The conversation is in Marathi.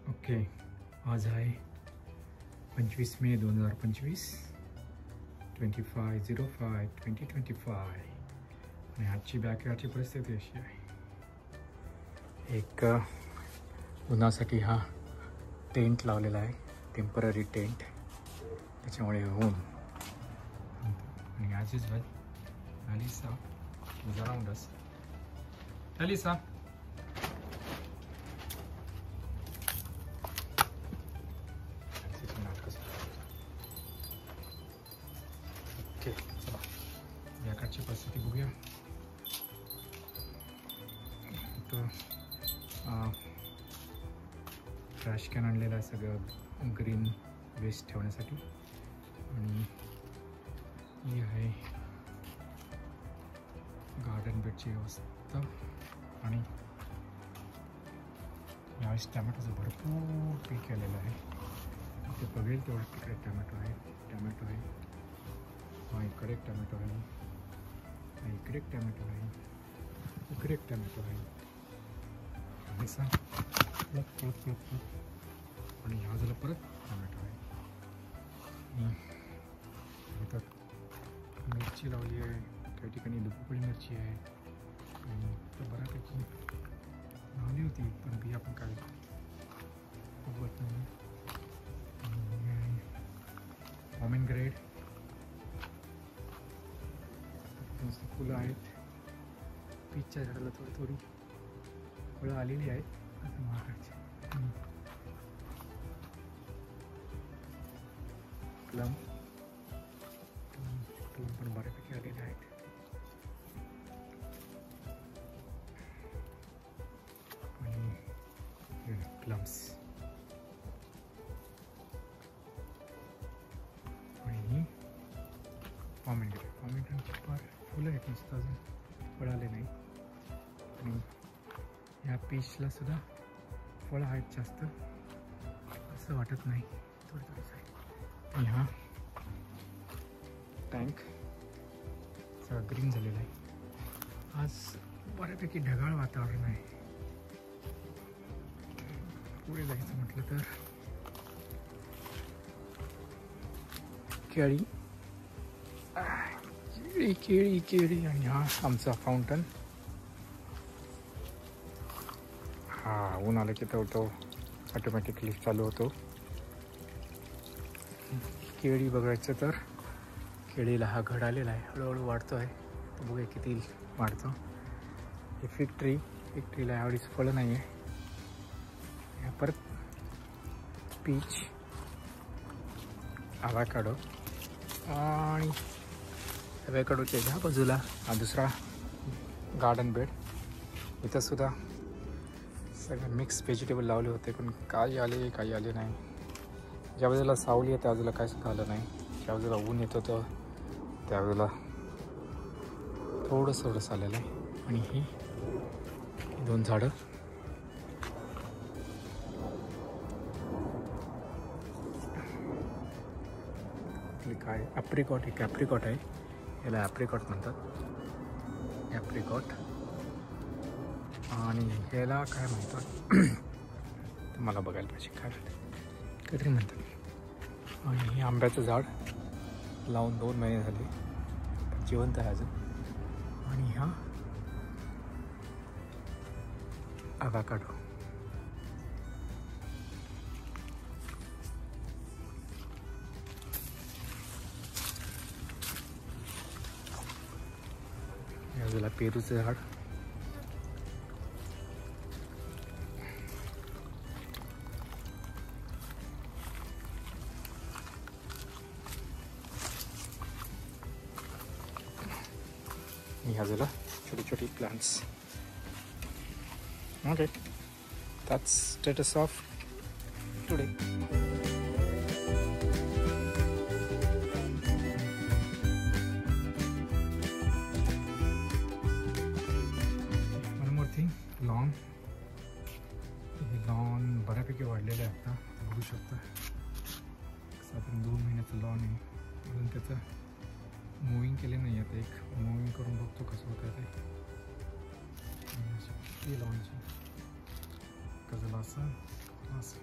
ओके, आज आहे 25 मे 2025, 25/05/2025 आणि आजची बॅकयार्डची परिस्थिती अशी आहे. एक उन्हासाठी हा टेंट लावलेला आहे, टेम्पररी टेंट, त्याच्यामुळे ऊन. आणि आज is well Alisa is around us. Alisa. Okay, चला याकडची परिस्थिती बघूया. तर ट्रॅश कॅन आणलेलं आहे सगळं ग्रीन वेस्ट ठेवण्यासाठी. आणि ही आहे गार्डन बेडची व्यवस्था. आणि यावेळेस टॅमॅटोचं भरपूर पीक आलेलं आहे. ते बघेल तेवढं तिकडे टॅमॅटो आहे. हा इकडे एक टॅमॅटो आहे, हा इकडे एक टॅमॅटो आहे, इकडे एक टॅमॅटो आहे. असा आणि ह्या झाला परत टॅमॅटो आहे. आता मिरची लावली आहे, काही ठिकाणी दुबळी मिरची आहे. आणि तर बऱ्यापैकी लावली होती, पण बिया पण काय उगवत नाही. पॉमेग्रेनेट मस्त फुलं आहेत. पीचच्या झाडाला थोडी थोडी फळं आलेली आहेत असं महागाची. प्लम पण बऱ्यापैकी आलेले आहेत. आणि प्लम्स आणि पॉमेग्रेनेटची फार फुलं आहेत, नुसतं अजून फळं आले नाही. आणि ह्या पीचला सुद्धा फळं आहेत जास्त असं वाटत नाही, थोडं थोडंसं आहे. आणि हा टँक सगळं ग्रीन झालेलं आहे. आज बऱ्यापैकी ढगाळ वातावरण आहे. पुढे जायचं म्हटलं तर केळी केळी केळी केळी. आणि हा आमचा फाउंटन. हा ऊन आलं की तो ऑटोमॅटिकली चालू होतो. केळी बघायचं तर केळीला हा घड आलेला आहे, हळूहळू वाढतो आहे. तर बघूया किती वाढतो. हे फिग ट्रीला यावेळीच फळं नाही आहे. परत पीच, अवॅकाडो. आणि अवॅकाडोच्या ह्या बाजूला हा दुसरा गार्डन बेड. इथं सुद्धा सगळे मिक्स व्हेजिटेबल लावले होते, पण काही आले नाही. ज्या बाजूला सावली आहे त्या बाजूला काय सुद्धा आलं नाही. ज्या बाजूला ऊन येत होतं त्या बाजूला थोडंसं आलेलं आहे. आणि ही दोन झाडं काय ॲप्रिकॉट आहे, याला ॲप्रिकॉट म्हणतात, ॲप्रिकॉट. आणि ह्याला काय म्हणतात मला बघायला पाहिजे, काय काहीतरी म्हणतात. आणि हे आंब्याचं झाड लावून 2 महिने झाले, जिवंत आहे अजून. आणि हा अवॅकाडो. या बाजूला पेरूचं झाड. ह्या बाजूला छोटी plants. Okay, that's status of today. one more thing, lawn बऱ्यापैकी वाढलेलं आहे. आता बघू शकता साधारण 2 महिन्याचं लॉन आहे. अजून त्याचं मूविंग केले नाही. आता एक मूविंग करून बघतो कसं होतं ते. लॉनची कसं असं असं